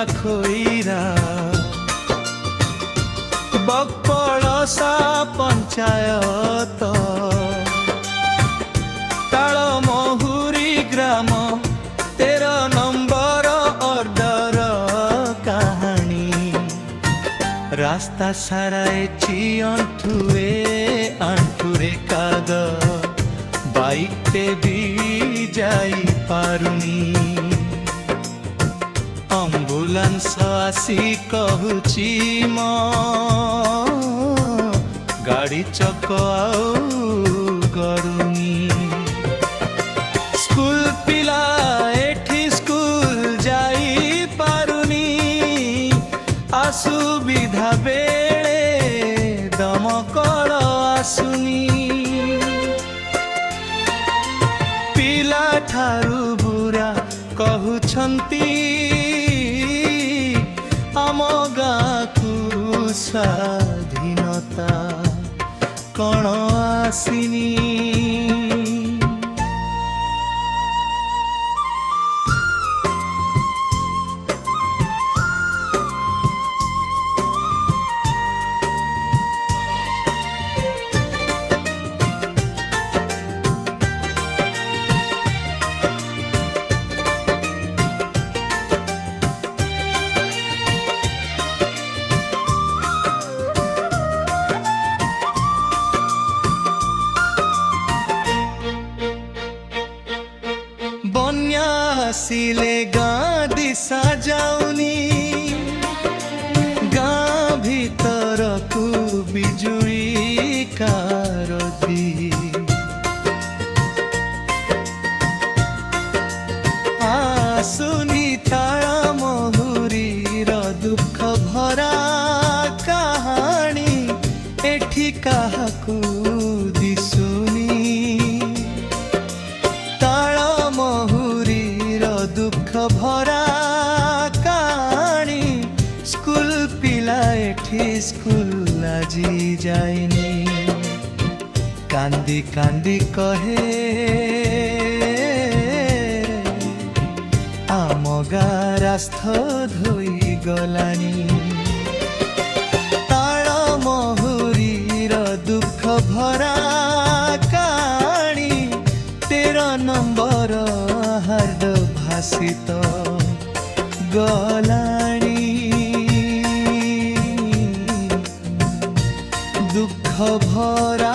खोईरा बकपड़सा पंचायत ताल महुरी ग्राम 13 number order कहानी रास्ता सारा आंठुए आंठुरे काद बाइकटे भी जाई पारुनी एम्बुलेंस आसी कहूची म गाड़ी चक आउ गरुनी स्कूल पिला एठी स्कूल जाई पारुनी असुविधा बेले दमकल आसुनी पिला ठारू बुरा कहउछंती आम गाँकु स्वाधीनता कण आसिनी आसिले गाँ दिशा जाउनी गाँ भीतर को बिजुली कारदी आसुनी ताला महुरी दुख भरा कहानी एठी काहाकू दिसुनी दुख भरा कहानी स्कूल पिला एठी स्कूल आजी जाइनी कांदी कांदी कहे आम गाँ रास्ता धोई गलानी ताल महुरी दुख भरा कहानी 13 नंबर हार्द भासित गलानी दुख भरा